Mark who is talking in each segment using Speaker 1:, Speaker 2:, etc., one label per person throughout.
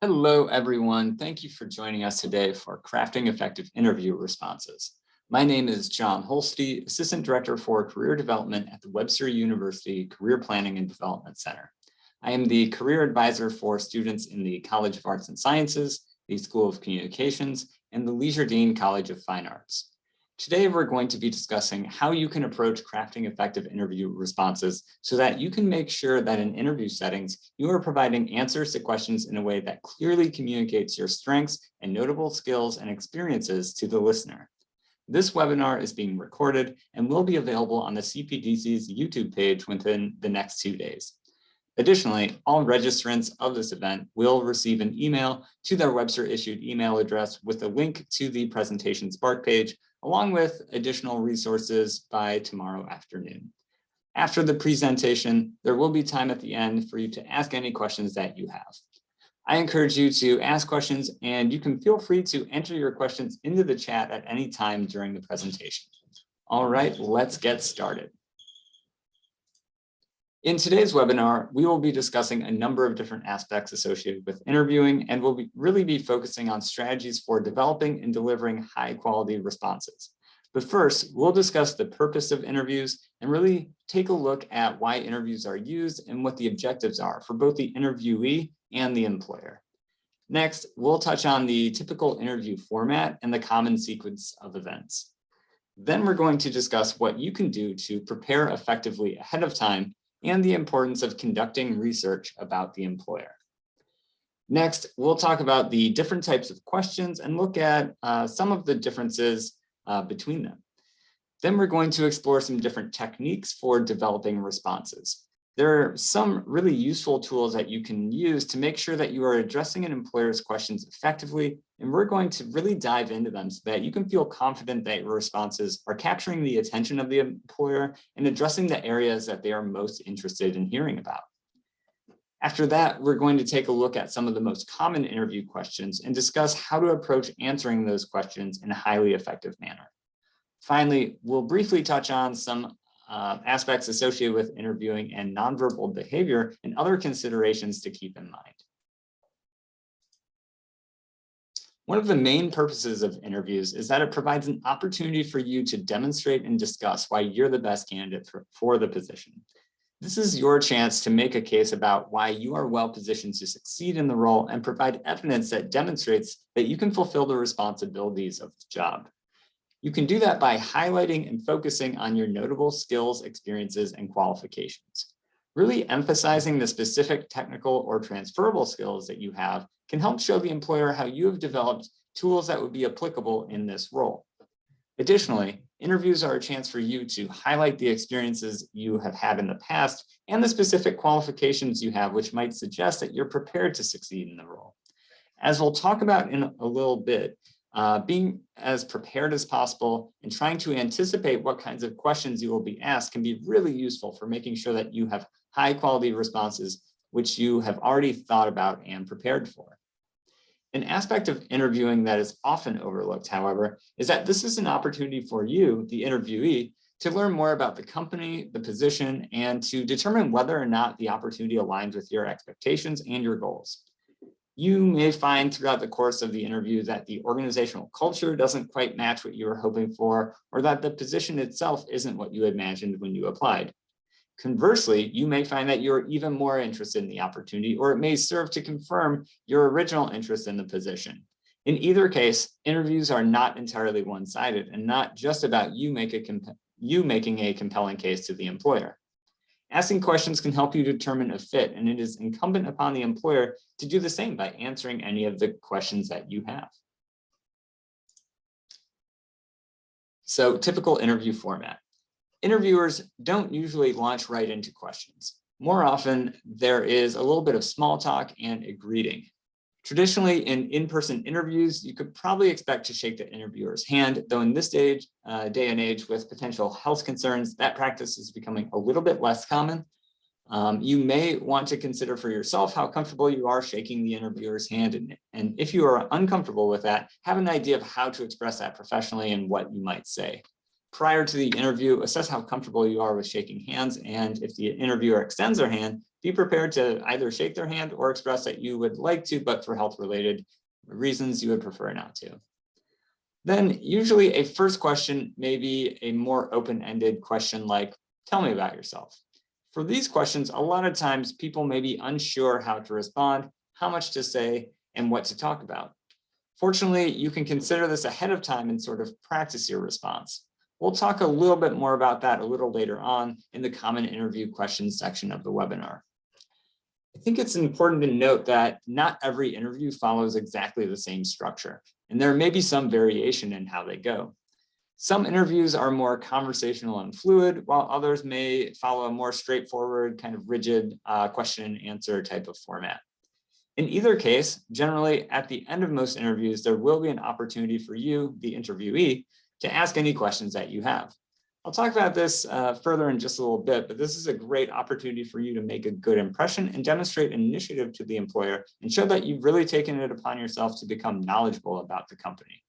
Speaker 1: Hello, everyone. Thank you for joining us today for Crafting Effective Interview Responses. My name is John Holste, Assistant Director for Career Development at the Webster University Career Planning and Development Center. I am the career advisor for students in the College of Arts and Sciences, the School of Communications, and the Leisure Dean College of Fine Arts. Today, we're going to be discussing how you can approach crafting effective interview responses so that you can make sure that in interview settings, you are providing answers to questions in a way that clearly communicates your strengths and notable skills and experiences to the listener. This webinar is being recorded and will be available on the CPDC's YouTube page within the next 2 days. Additionally, all registrants of this event will receive an email to their Webster issued email address with a link to the presentation Spark page, along with additional resources by tomorrow afternoon. After the presentation, there will be time at the end for you to ask any questions that you have. I encourage you to ask questions, and you can feel free to enter your questions into the chat at any time during the presentation. All right, let's get started. In today's webinar, we will be discussing a number of different aspects associated with interviewing, and we'll really be focusing on strategies for developing and delivering high quality responses. But first, we'll discuss the purpose of interviews and really take a look at why interviews are used and what the objectives are for both the interviewee and the employer. Next, we'll touch on the typical interview format and the common sequence of events. Then we're going to discuss what you can do to prepare effectively ahead of time and the importance of conducting research about the employer. Next, we'll talk about the different types of questions and look at some of the differences between them. Then we're going to explore some different techniques for developing responses. There are some really useful tools that you can use to make sure that you are addressing an employer's questions effectively, and we're going to really dive into them so that you can feel confident that your responses are capturing the attention of the employer and addressing the areas that they are most interested in hearing about. After that, we're going to take a look at some of the most common interview questions and discuss how to approach answering those questions in a highly effective manner. Finally, we'll briefly touch on some aspects associated with interviewing and nonverbal behavior and other considerations to keep in mind. One of the main purposes of interviews is that it provides an opportunity for you to demonstrate and discuss why you're the best candidate for the position. This is your chance to make a case about why you are well positioned to succeed in the role and provide evidence that demonstrates that you can fulfill the responsibilities of the job. You can do that by highlighting and focusing on your notable skills, experiences, and qualifications. Really emphasizing the specific technical or transferable skills that you have can help show the employer how you have developed tools that would be applicable in this role. Additionally, interviews are a chance for you to highlight the experiences you have had in the past and the specific qualifications you have, which might suggest that you're prepared to succeed in the role. As we'll talk about in a little bit, being as prepared as possible and trying to anticipate what kinds of questions you will be asked can be really useful for making sure that you have high quality responses, which you have already thought about and prepared for. An aspect of interviewing that is often overlooked, however, is that this is an opportunity for you, the interviewee, to learn more about the company, the position, and to determine whether or not the opportunity aligns with your expectations and your goals. You may find throughout the course of the interview that the organizational culture doesn't quite match what you were hoping for, or that the position itself isn't what you imagined when you applied. Conversely, you may find that you're even more interested in the opportunity, or it may serve to confirm your original interest in the position. In either case, interviews are not entirely one-sided and not just about you making a compelling case to the employer. Asking questions can help you determine a fit, and it is incumbent upon the employer to do the same by answering any of the questions that you have. So, typical interview format. Interviewers don't usually launch right into questions. More often, there is a little bit of small talk and a greeting. Traditionally, in-person interviews, you could probably expect to shake the interviewer's hand, though in this day and age with potential health concerns, that practice is becoming a little bit less common. You may want to consider for yourself how comfortable you are shaking the interviewer's hand, and if you are uncomfortable with that, have an idea of how to express that professionally and what you might say. Prior to the interview, assess how comfortable you are with shaking hands, and if the interviewer extends their hand, Be prepared to either shake their hand or express that you would like to, but for health-related reasons, you would prefer not to. Then usually a first question may be a more open-ended question like, tell me about yourself. For these questions, a lot of times people may be unsure how to respond, how much to say, and what to talk about. Fortunately, you can consider this ahead of time and sort of practice your response. We'll talk a little bit more about that a little later on in the common interview questions section of the webinar. I think it's important to note that not every interview follows exactly the same structure, and there may be some variation in how they go. Some interviews are more conversational and fluid, while others may follow a more straightforward, kind of rigid question and answer type of format. In either case, generally at the end of most interviews, there will be an opportunity for you, the interviewee, to ask any questions that you have. I'll talk about this further in just a little bit, but this is a great opportunity for you to make a good impression and demonstrate initiative to the employer and show that you've really taken it upon yourself to become knowledgeable about the company.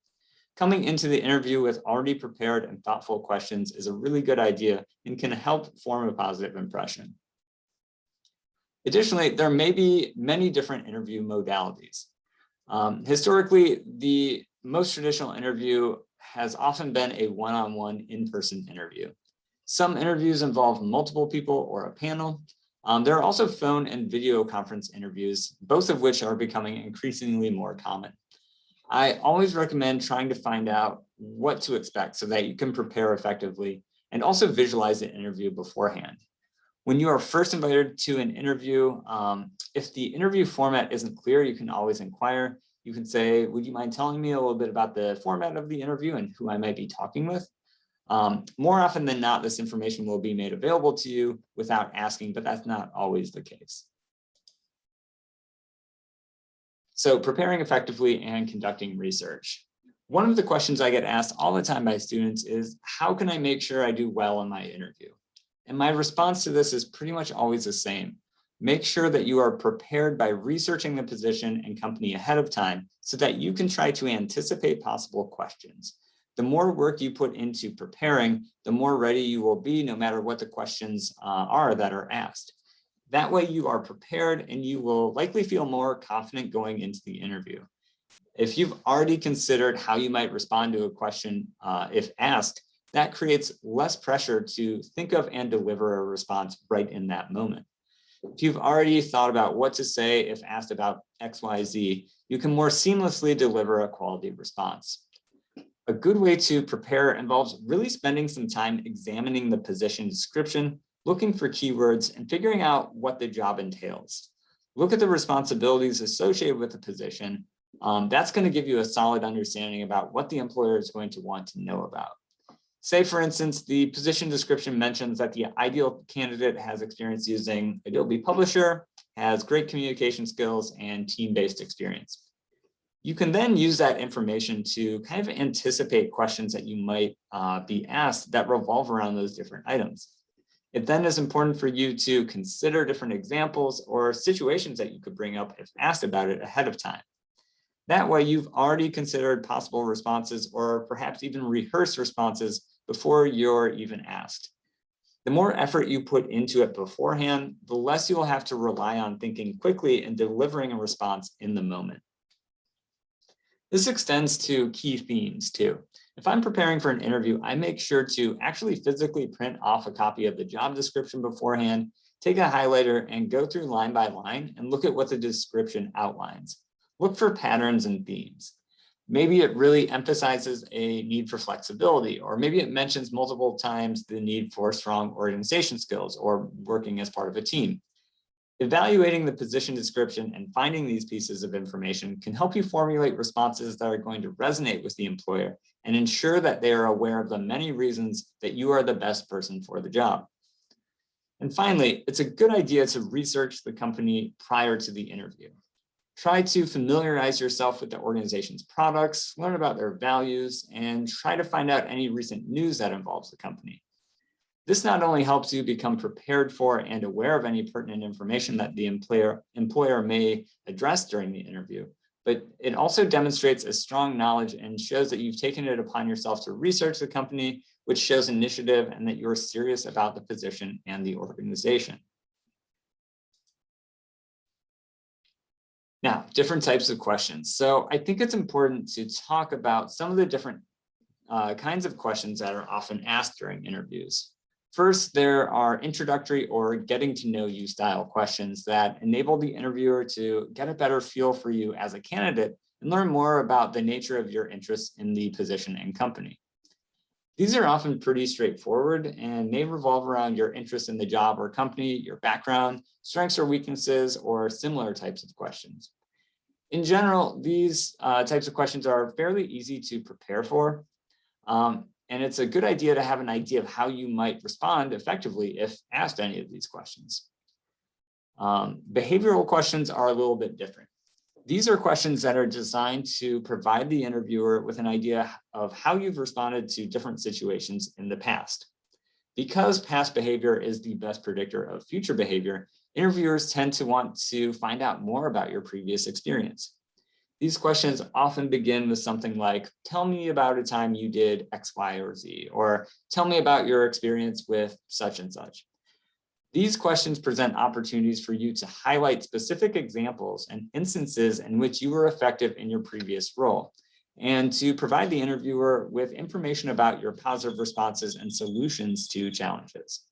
Speaker 1: Coming into the interview with already prepared and thoughtful questions is a really good idea and can help form a positive impression. Additionally, there may be many different interview modalities. Historically, the most traditional interview has often been a one-on-one in-person interview. Some interviews involve multiple people or a panel. There are also phone and video conference interviews, both of which are becoming increasingly more common. I always recommend trying to find out what to expect so that you can prepare effectively and also visualize the interview beforehand. When you are first invited to an interview, if the interview format isn't clear, you can always inquire. You can say, would you mind telling me a little bit about the format of the interview and who I might be talking with? More often than not, this information will be made available to you without asking, but that's not always the case. So preparing effectively and conducting research. One of the questions I get asked all the time by students is, how can I make sure I do well in my interview? And my response to this is pretty much always the same. Make sure that you are prepared by researching the position and company ahead of time so that you can try to anticipate possible questions. The more work you put into preparing, the more ready you will be no matter what the questions are that are asked. That way you are prepared and you will likely feel more confident going into the interview. If you've already considered how you might respond to a question if asked, that creates less pressure to think of and deliver a response right in that moment. If you've already thought about what to say if asked about XYZ, you can more seamlessly deliver a quality response. A good way to prepare involves really spending some time examining the position description, looking for keywords, and figuring out what the job entails. Look at the responsibilities associated with the position. That's going to give you a solid understanding about what the employer is going to want to know about. Say, for instance, the position description mentions that the ideal candidate has experience using Adobe Publisher, has great communication skills, and team-based experience. You can then use that information to kind of anticipate questions that you might be asked that revolve around those different items. It then is important for you to consider different examples or situations that you could bring up if asked about it ahead of time. That way, you've already considered possible responses or perhaps even rehearsed responses before you're even asked. The more effort you put into it beforehand, the less you'll have to rely on thinking quickly and delivering a response in the moment. This extends to key themes too. If I'm preparing for an interview, I make sure to actually physically print off a copy of the job description beforehand, take a highlighter and go through line by line and look at what the description outlines. Look for patterns and themes. Maybe it really emphasizes a need for flexibility, or maybe it mentions multiple times the need for strong organization skills or working as part of a team. Evaluating the position description and finding these pieces of information can help you formulate responses that are going to resonate with the employer and ensure that they are aware of the many reasons that you are the best person for the job. And finally, it's a good idea to research the company prior to the interview. Try to familiarize yourself with the organization's products, learn about their values, and try to find out any recent news that involves the company. This not only helps you become prepared for and aware of any pertinent information that the employer may address during the interview, but it also demonstrates a strong knowledge and shows that you've taken it upon yourself to research the company, which shows initiative and that you're serious about the position and the organization. Now, different types of questions. So I think it's important to talk about some of the different kinds of questions that are often asked during interviews. First, there are introductory or getting to know you style questions that enable the interviewer to get a better feel for you as a candidate and learn more about the nature of your interests in the position and company. These are often pretty straightforward and may revolve around your interest in the job or company, your background, strengths or weaknesses, or similar types of questions. In general, these types of questions are fairly easy to prepare for, and it's a good idea to have an idea of how you might respond effectively if asked any of these questions. Behavioral questions are a little bit different. These are questions that are designed to provide the interviewer with an idea of how you've responded to different situations in the past. Because past behavior is the best predictor of future behavior, interviewers tend to want to find out more about your previous experience. These questions often begin with something like, tell me about a time you did X, Y, or Z, or tell me about your experience with such and such. These questions present opportunities for you to highlight specific examples and instances in which you were effective in your previous role, and to provide the interviewer with information about your positive responses and solutions to challenges.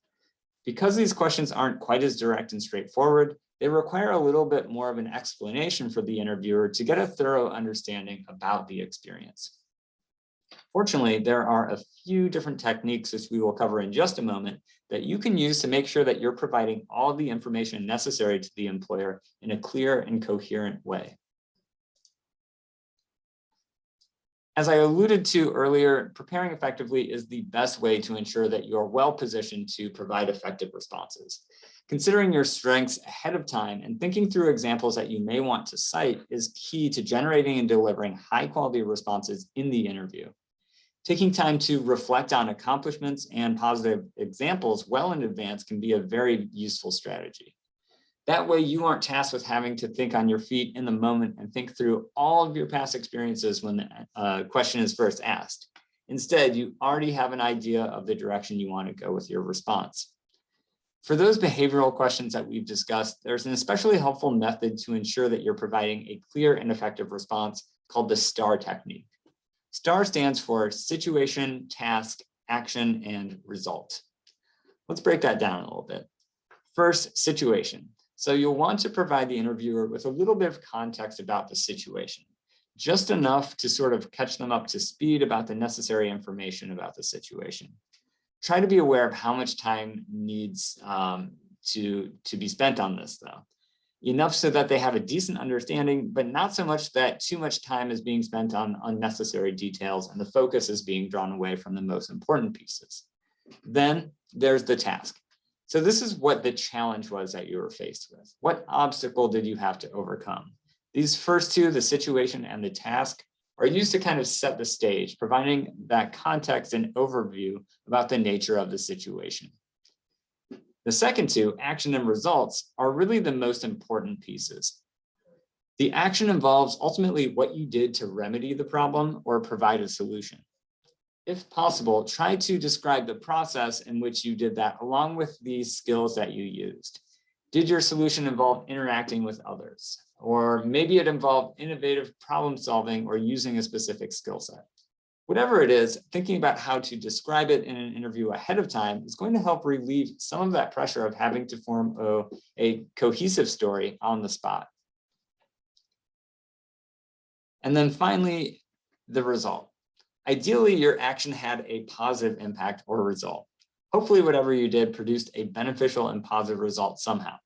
Speaker 1: Because these questions aren't quite as direct and straightforward, they require a little bit more of an explanation for the interviewer to get a thorough understanding about the experience. Fortunately, there are a few different techniques, which we will cover in just a moment, that you can use to make sure that you're providing all the information necessary to the employer in a clear and coherent way. As I alluded to earlier, preparing effectively is the best way to ensure that you're well positioned to provide effective responses. Considering your strengths ahead of time and thinking through examples that you may want to cite is key to generating and delivering high quality responses in the interview. Taking time to reflect on accomplishments and positive examples well in advance can be a very useful strategy. That way you aren't tasked with having to think on your feet in the moment and think through all of your past experiences when the question is first asked. Instead, you already have an idea of the direction you want to go with your response. For those behavioral questions that we've discussed, there's an especially helpful method to ensure that you're providing a clear and effective response called the STAR technique. STAR stands for situation, task, action, and result. Let's break that down a little bit. First, situation. So you'll want to provide the interviewer with a little bit of context about the situation, just enough to sort of catch them up to speed about the necessary information about the situation. Try to be aware of how much time needs to be spent on this, though. Enough so that they have a decent understanding, but not so much that too much time is being spent on unnecessary details and the focus is being drawn away from the most important pieces. Then there's the task. So this is what the challenge was that you were faced with. What obstacle did you have to overcome? These first two, the situation and the task, are used to kind of set the stage, providing that context and overview about the nature of the situation. The second two, action and results, are really the most important pieces. The action involves ultimately what you did to remedy the problem or provide a solution. If possible, try to describe the process in which you did that along with the skills that you used. Did your solution involve interacting with others? Or maybe it involved innovative problem solving or using a specific skill set. Whatever it is, thinking about how to describe it in an interview ahead of time is going to help relieve some of that pressure of having to form a cohesive story on the spot. And then finally, the result. Ideally, your action had a positive impact or result. Hopefully, whatever you did produced a beneficial and positive result somehow.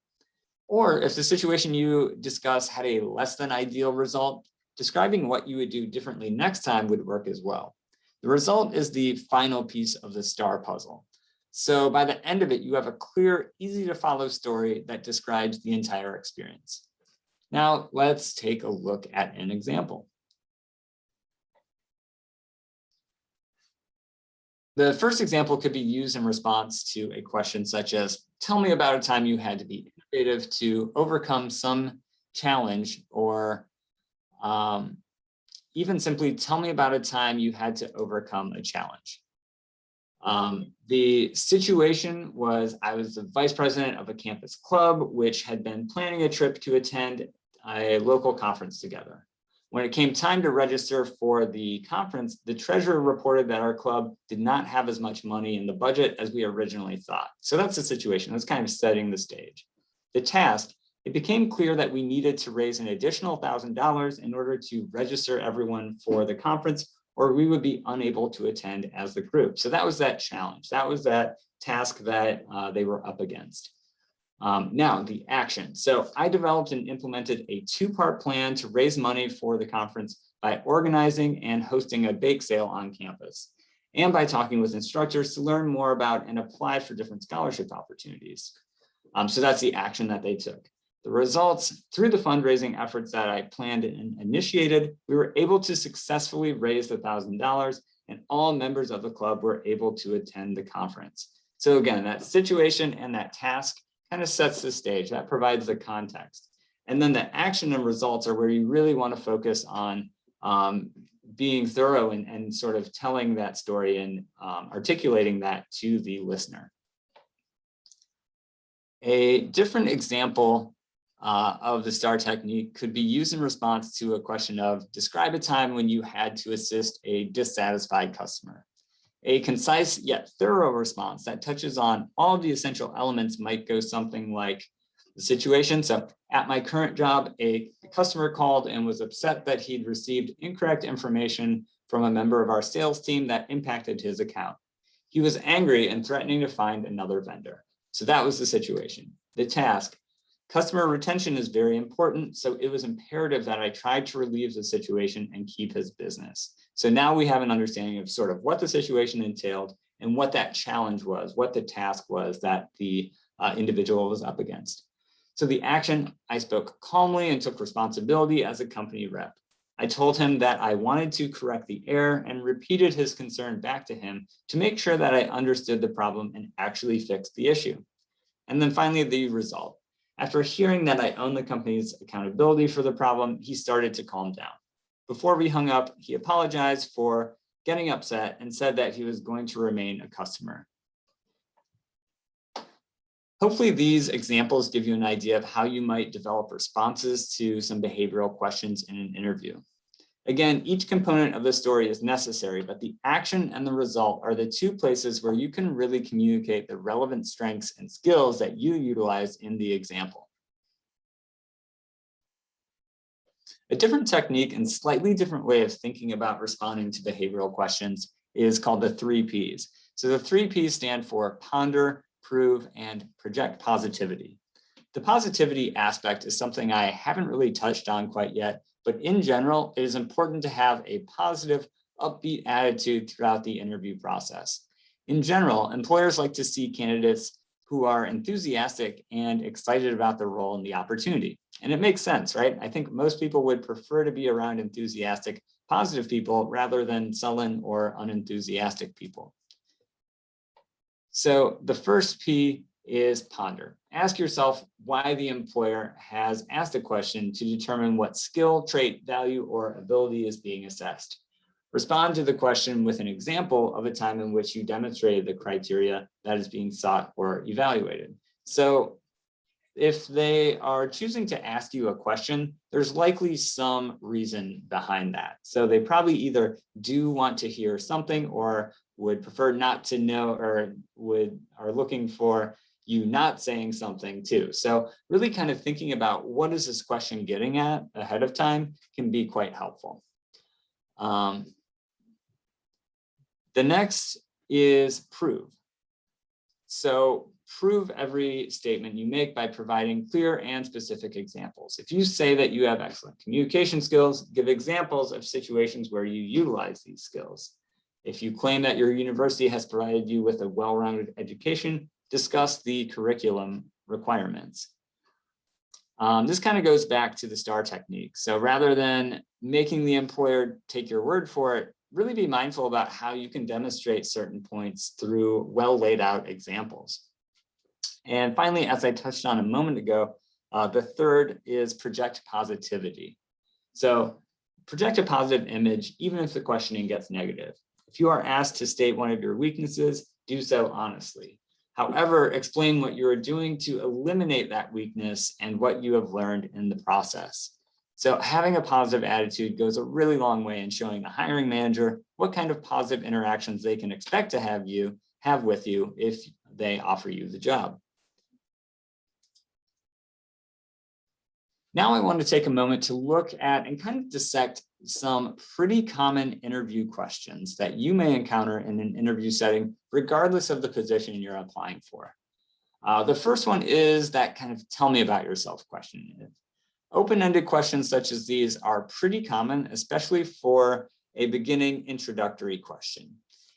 Speaker 1: Or if the situation you discuss had a less than ideal result, describing what you would do differently next time would work as well. The result is the final piece of the STAR puzzle. So by the end of it, you have a clear, easy to follow story that describes the entire experience. Now let's take a look at an example. The first example could be used in response to a question such as, tell me about a time you had to be innovative to overcome some challenge, or even simply tell me about a time you had to overcome a challenge. The situation was I was the vice president of a campus club, which had been planning a trip to attend a local conference together. When it came time to register for the conference, the treasurer reported that our club did not have as much money in the budget as we originally thought. So that's the situation. That's kind of setting the stage. The task, it became clear that we needed to raise an additional $1,000 in order to register everyone for the conference, or we would be unable to attend as the group. So that was that challenge. That was that task that they were up against. Now the action. So I developed and implemented a two-part plan to raise money for the conference by organizing and hosting a bake sale on campus, and by talking with instructors to learn more about and apply for different scholarship opportunities. So that's the action that they took. The results, through the fundraising efforts that I planned and initiated, we were able to successfully raise the $1,000, and all members of the club were able to attend the conference. So again, that situation and that task kind of sets the stage, that provides the context. And then the action and results are where you really want to focus on being thorough and sort of telling that story and articulating that to the listener. A different example of the STAR technique could be used in response to a question of, describe a time when you had to assist a dissatisfied customer. A concise yet thorough response that touches on all the essential elements might go something like the situation. So at my current job, a customer called and was upset that he'd received incorrect information from a member of our sales team that impacted his account. He was angry and threatening to find another vendor. So that was the situation. The task, customer retention is very important, so it was imperative that I tried to relieve the situation and keep his business. So now we have an understanding of sort of what the situation entailed and what that challenge was, what the task was that the individual was up against. So the action, I spoke calmly and took responsibility as a company rep. I told him that I wanted to correct the error and repeated his concern back to him to make sure that I understood the problem and actually fixed the issue. And then finally, the result. After hearing that I own the company's accountability for the problem, he started to calm down. Before we hung up, he apologized for getting upset and said that he was going to remain a customer. Hopefully these examples give you an idea of how you might develop responses to some behavioral questions in an interview. Again, each component of the story is necessary, but the action and the result are the two places where you can really communicate the relevant strengths and skills that you utilize in the example. A different technique and slightly different way of thinking about responding to behavioral questions is called the 3 Ps. So the 3 Ps stand for ponder, prove, and project positivity. The positivity aspect is something I haven't really touched on quite yet, but in general, it is important to have a positive, upbeat attitude throughout the interview process. In general, employers like to see candidates who are enthusiastic and excited about the role and the opportunity. And it makes sense, right? I think most people would prefer to be around enthusiastic, positive people rather than sullen or unenthusiastic people. So the first P is ponder. Ask yourself why the employer has asked a question to determine what skill, trait, value, or ability is being assessed. Respond to the question with an example of a time in which you demonstrated the criteria that is being sought or evaluated. So if they are choosing to ask you a question, there's likely some reason behind that. So they probably either do want to hear something or would prefer not to know, or are looking for you not saying something too. So really kind of thinking about what is this question getting at ahead of time can be quite helpful. The next is prove. So prove every statement you make by providing clear and specific examples. If you say that you have excellent communication skills, give examples of situations where you utilize these skills. If you claim that your university has provided you with a well-rounded education, discuss the curriculum requirements. This kind of goes back to the STAR technique. So rather than making the employer take your word for it, really be mindful about how you can demonstrate certain points through well laid out examples. And finally, as I touched on a moment ago, the third is project positivity. So project a positive image, even if the questioning gets negative. If you are asked to state one of your weaknesses, do so honestly. However, explain what you are doing to eliminate that weakness and what you have learned in the process. So having a positive attitude goes a really long way in showing the hiring manager what kind of positive interactions they can expect to have with you if they offer you the job. Now I want to take a moment to look at and kind of dissect some pretty common interview questions that you may encounter in an interview setting, regardless of the position you're applying for. The first one is that kind of tell me about yourself question. Open-ended questions such as these are pretty common, especially for a beginning introductory question.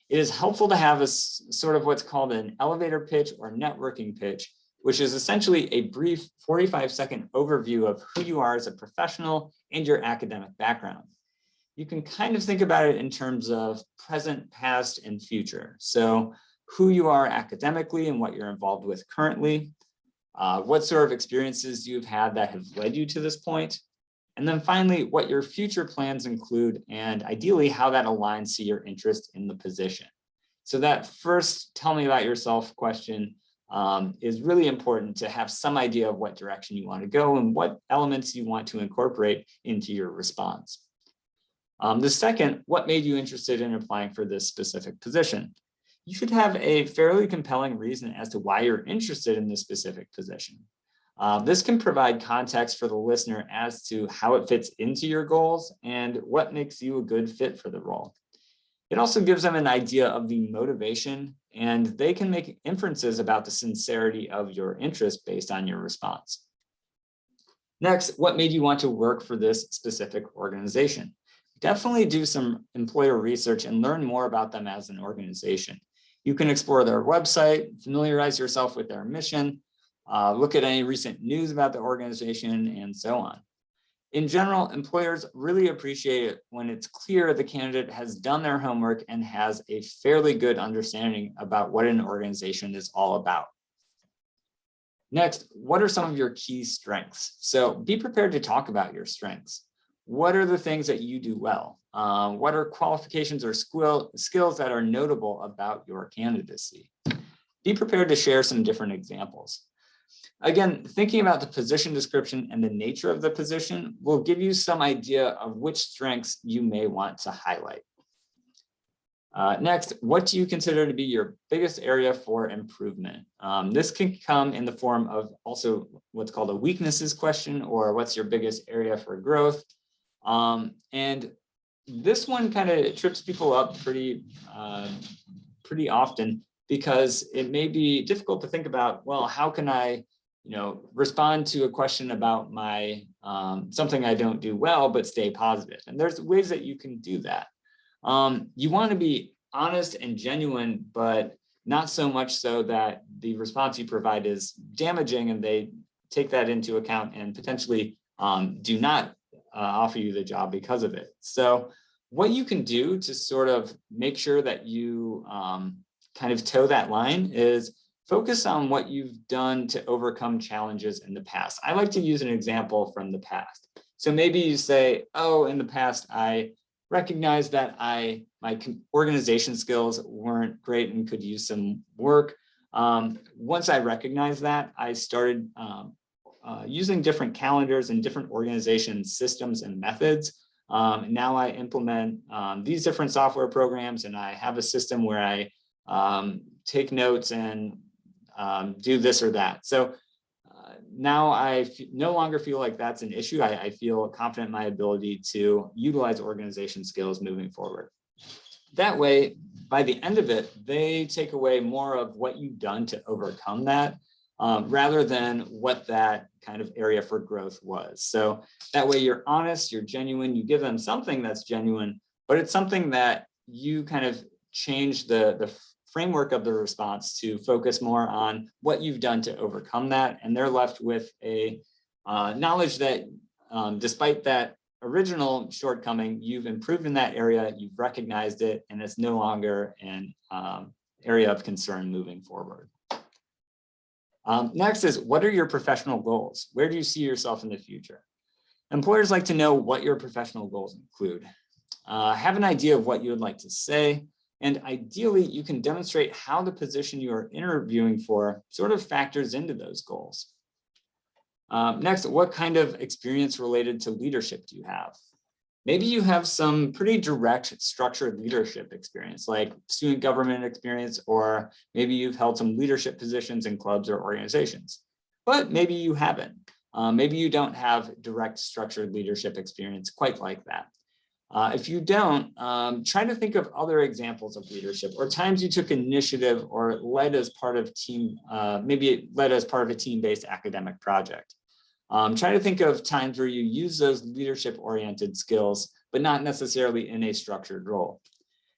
Speaker 1: It is helpful to have a sort of what's called an elevator pitch or networking pitch, which is essentially a brief 45-second overview of who you are as a professional and your academic background. You can kind of think about it in terms of present, past, and future. So who you are academically and what you're involved with currently, what sort of experiences you've had that have led you to this point, and then finally, what your future plans include, and ideally how that aligns to your interest in the position. So that first tell me about yourself question is really important to have some idea of what direction you want to go and what elements you want to incorporate into your response. The second, what made you interested in applying for this specific position? You should have a fairly compelling reason as to why you're interested in this specific position. This can provide context for the listener as to how it fits into your goals and what makes you a good fit for the role. It also gives them an idea of the motivation, and they can make inferences about the sincerity of your interest based on your response. Next, what made you want to work for this specific organization? Definitely do some employer research and learn more about them as an organization. You can explore their website, familiarize yourself with their mission, look at any recent news about the organization, and so on. In general, employers really appreciate it when it's clear the candidate has done their homework and has a fairly good understanding about what an organization is all about. Next, what are some of your key strengths? So be prepared to talk about your strengths. What are the things that you do well? What are qualifications or skills that are notable about your candidacy? Be prepared to share some different examples. Again, thinking about the position description and the nature of the position will give you some idea of which strengths you may want to highlight. Next, what do you consider to be your biggest area for improvement? This can come in the form of also what's called a weaknesses question, or what's your biggest area for growth? And this one kind of trips people up pretty often, because it may be difficult to think about, well, how can I respond to a question about my something I don't do well, but stay positive? And there's ways that you can do that. You want to be honest and genuine, but not so much so that the response you provide is damaging and they take that into account and potentially do not offer you the job because of it. So what you can do to sort of make sure that you kind of toe that line is focus on what you've done to overcome challenges in the past. I like to use an example from the past. So maybe you say, oh, in the past, I recognized that my organization skills weren't great and could use some work. Once I recognized that, I started using different calendars and different organization systems and methods. Now I implement these different software programs, and I have a system where I take notes and do this or that. So now I no longer feel like that's an issue. I feel confident in my ability to utilize organization skills moving forward. That way, by the end of it, they take away more of what you've done to overcome that, rather than what that kind of area for growth was. So that way you're honest, you're genuine, you give them something that's genuine, but it's something that you kind of change the framework of the response to focus more on what you've done to overcome that. And they're left with a knowledge that despite that original shortcoming, you've improved in that area, you've recognized it, and it's no longer an area of concern moving forward. Next is, what are your professional goals? Where do you see yourself in the future? Employers like to know what your professional goals include. Have an idea of what you would like to say. And ideally, you can demonstrate how the position you are interviewing for sort of factors into those goals. Next, what kind of experience related to leadership do you have? Maybe you have some pretty direct structured leadership experience, like student government experience, or maybe you've held some leadership positions in clubs or organizations, but maybe you haven't. Maybe you don't have direct structured leadership experience quite like that. If you don't, try to think of other examples of leadership or times you took initiative or led as part of team, maybe led as part of a team-based academic project. Try to think of times where you use those leadership-oriented skills, but not necessarily in a structured role.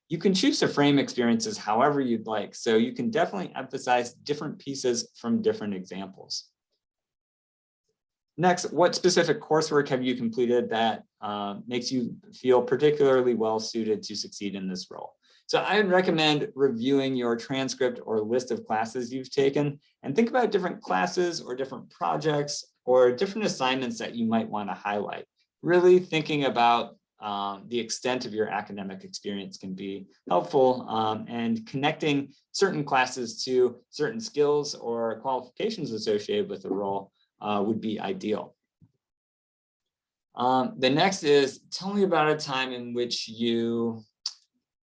Speaker 1: You can choose to frame experiences however you'd like, so you can definitely emphasize different pieces from different examples. Next, what specific coursework have you completed that makes you feel particularly well suited to succeed in this role? So I would recommend reviewing your transcript or list of classes you've taken and think about different classes or different projects or different assignments that you might want to highlight. Really thinking about the extent of your academic experience can be helpful, and connecting certain classes to certain skills or qualifications associated with the role would be ideal. The next is, tell me about a time in which you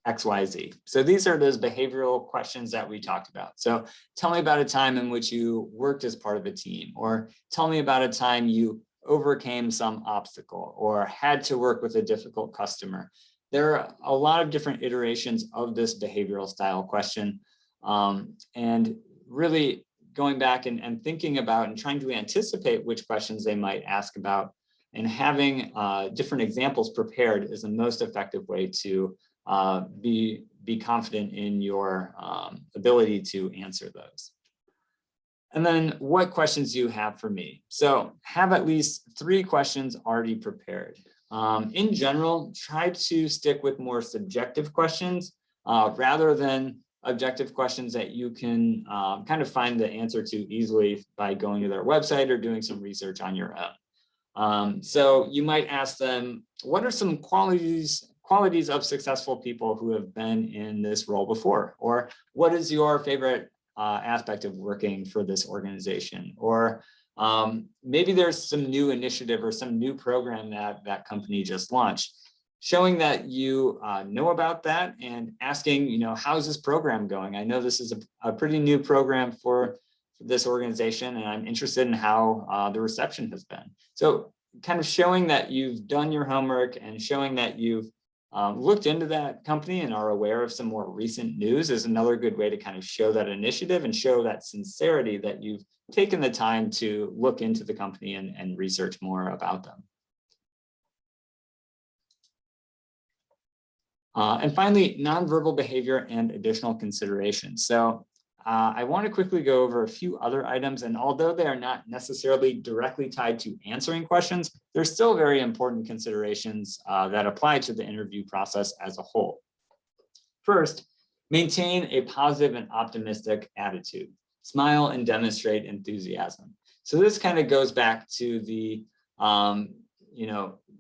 Speaker 1: XYZ. So these are those behavioral questions that we talked about. So tell me about a time in which you worked as part of a team, or tell me about a time you overcame some obstacle or had to work with a difficult customer. There are a lot of different iterations of this behavioral style question, and really going back and thinking about and trying to anticipate which questions they might ask about, and having different examples prepared is the most effective way to be confident in your ability to answer those. And then what questions do you have for me? So have at least 3 questions already prepared. In general, try to stick with more subjective questions rather than objective questions that you can kind of find the answer to easily by going to their website or doing some research on your own. So you might ask them, what are some qualities of successful people who have been in this role before? Or what is your favorite aspect of working for this organization? Or maybe there's some new initiative or some new program that that company just launched. Showing that you know about that and asking, how's this program going? I know this is a pretty new program for this organization, and I'm interested in how the reception has been. So kind of showing that you've done your homework and showing that you've looked into that company and are aware of some more recent news is another good way to kind of show that initiative and show that sincerity that you've taken the time to look into the company and research more about them. And finally, nonverbal behavior and additional considerations. So I want to quickly go over a few other items, and although they are not necessarily directly tied to answering questions, they're still very important considerations that apply to the interview process as a whole. First, maintain a positive and optimistic attitude. Smile and demonstrate enthusiasm. So this kind of goes back to the,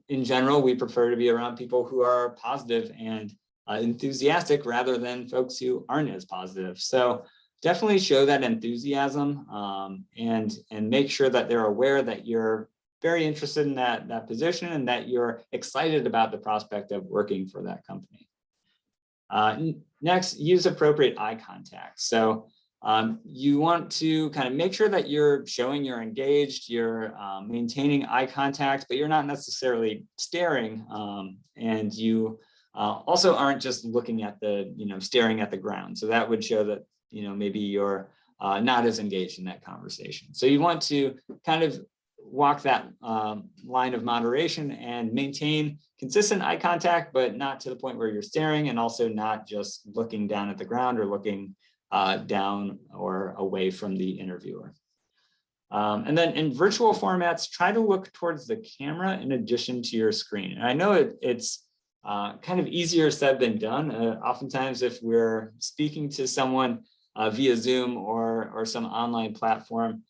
Speaker 1: in general, we prefer to be around people who are positive and enthusiastic rather than folks who aren't as positive. So definitely show that enthusiasm and make sure that they're aware that you're very interested in that position and that you're excited about the prospect of working for that company. Next, use appropriate eye contact. So you want to kind of make sure that you're showing you're engaged, you're maintaining eye contact, but you're not necessarily staring, and you also aren't just looking at the, staring at the ground. So that would show that, maybe you're not as engaged in that conversation. So you want to kind of walk that line of moderation and maintain consistent eye contact, but not to the point where you're staring, and also not just looking down at the ground or looking down or away from the interviewer. And then in virtual formats, try to look towards the camera in addition to your screen. And I know it's kind of easier said than done. Oftentimes, if we're speaking to someone via Zoom or some online platform,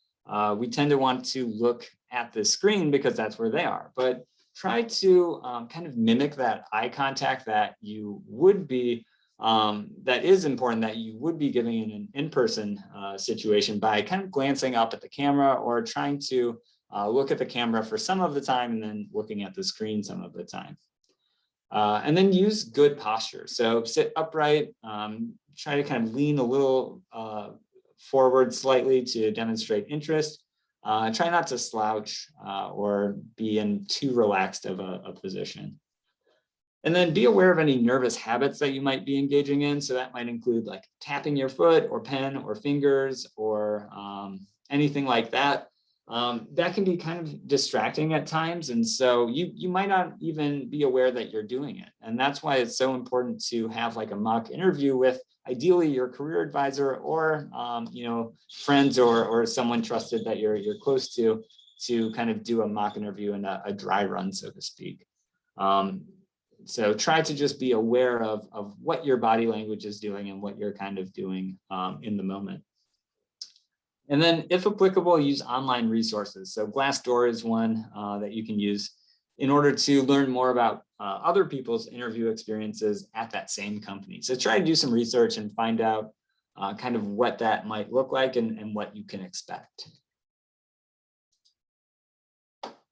Speaker 1: we tend to want to look at the screen because that's where they are. But try to kind of mimic that eye contact that you would be that is important that you would be giving in an in-person situation by kind of glancing up at the camera or trying to look at the camera for some of the time and then looking at the screen some of the time. And then use good posture. So sit upright, try to kind of lean a little forward slightly to demonstrate interest. Try not to slouch or be in too relaxed of a position. And then be aware of any nervous habits that you might be engaging in. So that might include like tapping your foot or pen or fingers or anything like that. That can be kind of distracting at times. And so you might not even be aware that you're doing it. And that's why it's so important to have like a mock interview with ideally your career advisor or friends or someone trusted that you're close to kind of do a mock interview and a dry run, so to speak. So try to just be aware of what your body language is doing and what you're kind of doing in the moment. And then if applicable, use online resources. So Glassdoor is one that you can use in order to learn more about other people's interview experiences at that same company. So try to do some research and find out kind of what that might look like and what you can expect.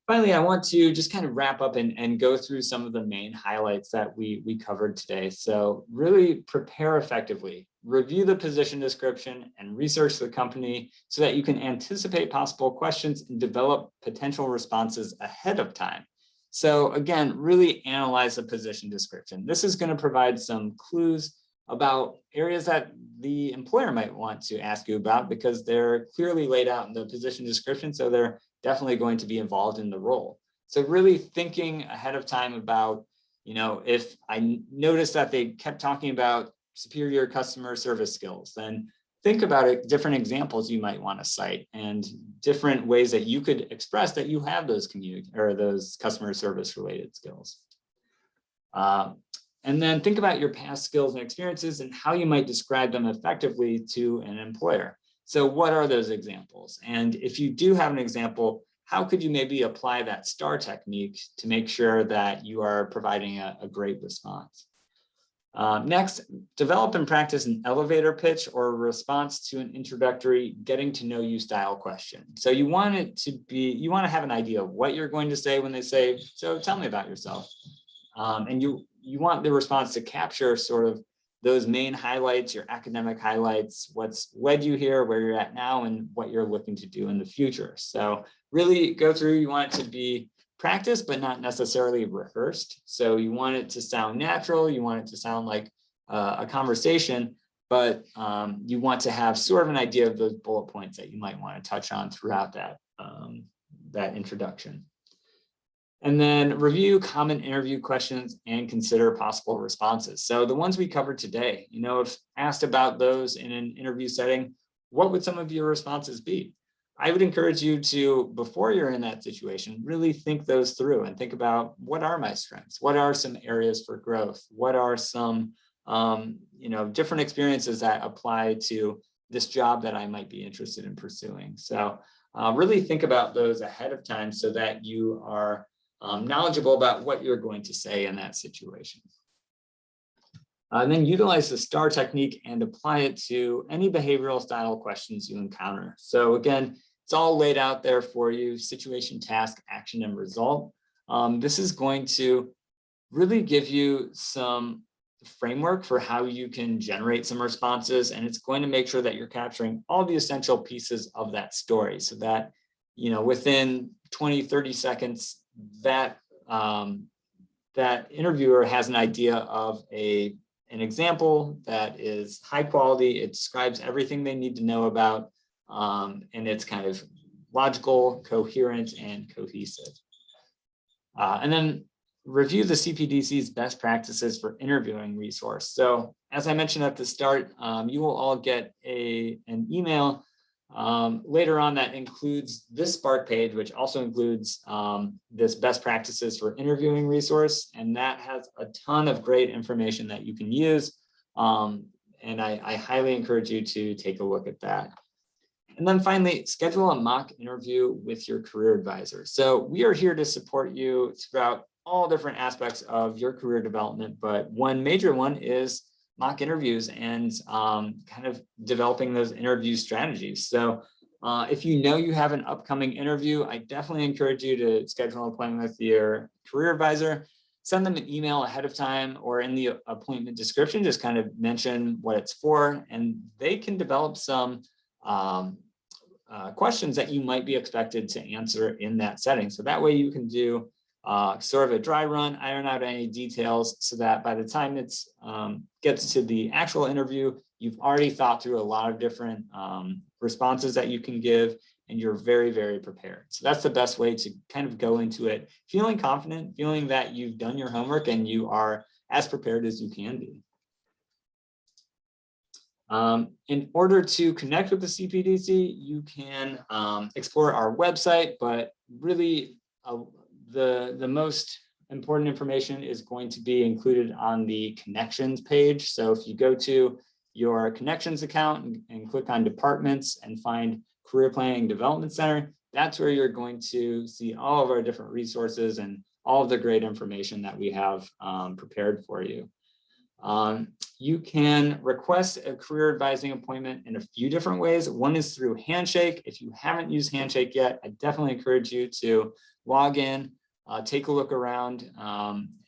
Speaker 1: Finally, I want to just kind of wrap up and go through some of the main highlights that we covered today. So really prepare effectively, review the position description and research the company so that you can anticipate possible questions and develop potential responses ahead of time. So again, really analyze the position description. This is going to provide some clues about areas that the employer might want to ask you about because they're clearly laid out in the position description. So they're definitely going to be involved in the role. So really thinking ahead of time about, if I noticed that they kept talking about superior customer service skills, then think about it, different examples you might want to cite and different ways that you could express that you have those those customer service related skills. And then think about your past skills and experiences and how you might describe them effectively to an employer. So what are those examples? And if you do have an example, how could you maybe apply that STAR technique to make sure that you are providing a great response? Next, develop and practice an elevator pitch or a response to an introductory getting to know you style question. So you want to have an idea of what you're going to say when they say, so tell me about yourself. And you want the response to capture sort of those main highlights, your academic highlights, what's led you here, where you're at now, and what you're looking to do in the future. So really go through, you want it to be practiced, but not necessarily rehearsed. So you want it to sound natural, you want it to sound like a conversation, but you want to have sort of an idea of those bullet points that you might want to touch on throughout that introduction. And then review common interview questions and consider possible responses. So the ones we covered today, if asked about those in an interview setting, what would some of your responses be? I would encourage you to, before you're in that situation, really think those through and think about what are my strengths? What are some areas for growth? What are some different experiences that apply to this job that I might be interested in pursuing? So really think about those ahead of time so that you are knowledgeable about what you're going to say in that situation. And then utilize the STAR technique and apply it to any behavioral style questions you encounter. So again, it's all laid out there for you: situation, task, action, and result. This is going to really give you some framework for how you can generate some responses, and it's going to make sure that you're capturing all the essential pieces of that story so that, within 20, 30 seconds, that interviewer has an idea of an example that is high quality. It describes everything they need to know about, and it's kind of logical, coherent, and cohesive. And then review the CPDC's best practices for interviewing resource. So as I mentioned at the start, you will all get an email later on that includes this Spark page, which also includes this best practices for interviewing resource. And that has a ton of great information that you can use. And I highly encourage you to take a look at that. And then finally, schedule a mock interview with your career advisor. So we are here to support you throughout all different aspects of your career development, but one major one is mock interviews and kind of developing those interview strategies. So if you know you have an upcoming interview, I definitely encourage you to schedule an appointment with your career advisor. Send them an email ahead of time, or in the appointment description, just kind of mention what it's for, and they can develop some questions that you might be expected to answer in that setting. So that way you can do sort of a dry run, iron out any details, so that by the time it's gets to the actual interview, you've already thought through a lot of different responses that you can give, and you're very, very prepared. So that's the best way to kind of go into it, feeling confident, feeling that you've done your homework and you are as prepared as you can be. In order to connect with the CPDC, you can explore our website, but really the most important information is going to be included on the connections page. So if you go to your connections account and click on departments and find Career Planning Development Center, that's where you're going to see all of our different resources and all of the great information that we have prepared for you. You can request a career advising appointment in a few different ways. One is through Handshake. If you haven't used Handshake yet, I definitely encourage you to log in, take a look around,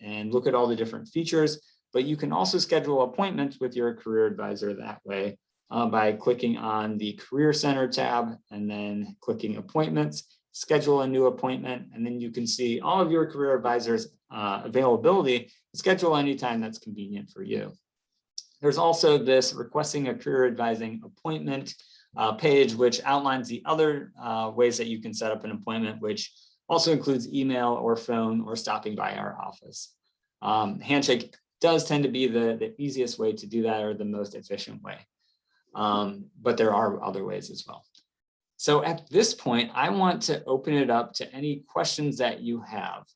Speaker 1: and look at all the different features. But you can also schedule appointments with your career advisor that way by clicking on the Career Center tab and then clicking Appointments, schedule a new appointment, and then you can see all of your career advisors' availability, schedule anytime that's convenient for you. There's also this requesting a career advising appointment page, which outlines the other ways that you can set up an appointment, which also includes email or phone or stopping by our office. Handshake does tend to be the easiest way to do that, or the most efficient way. But there are other ways as well. So at this point, I want to open it up to any questions that you have.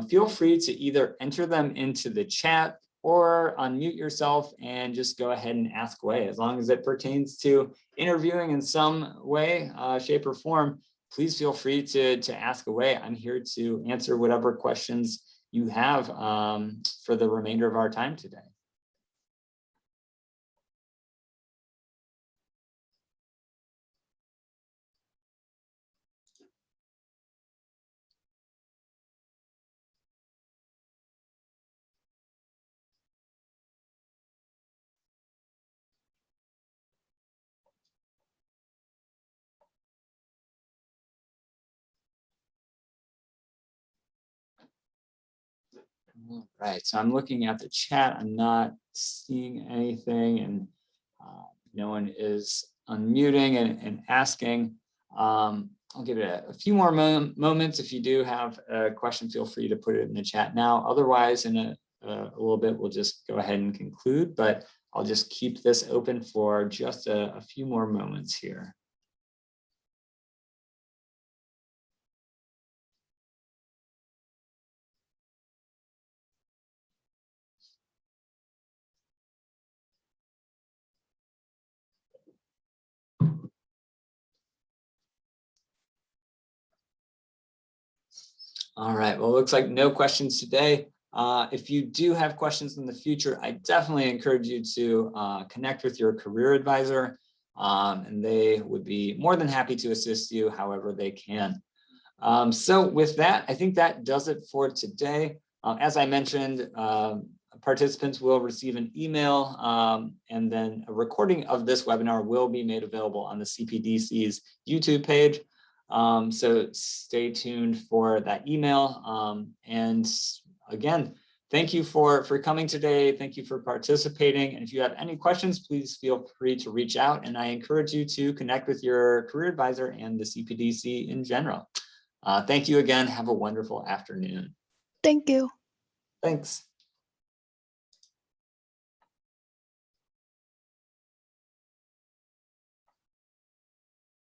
Speaker 1: Feel free to either enter them into the chat or unmute yourself and just go ahead and ask away. As long as it pertains to interviewing in some way, shape, or form, please feel free to ask away. I'm here to answer whatever questions you have for the remainder of our time today. All right, so I'm looking at the chat. I'm not seeing anything, and no one is unmuting and asking. I'll give it a few more moments. If you do have a question, feel free to put it in the chat now. Otherwise, in a little bit, we'll just go ahead and conclude, but I'll just keep this open for just a few more moments here. All right, well, it looks like no questions today. If you do have questions in the future, I definitely encourage you to connect with your career advisor, and they would be more than happy to assist you however they can. So with that, I think that does it for today. As I mentioned, participants will receive an email, and then a recording of this webinar will be made available on the CPDC's YouTube page. So stay tuned for that email. And again, thank you for coming today. Thank you for participating. And if you have any questions, please feel free to reach out. And I encourage you to connect with your career advisor and the CPDC in general. Thank you again. Have a wonderful afternoon.
Speaker 2: Thank you.
Speaker 1: Thanks.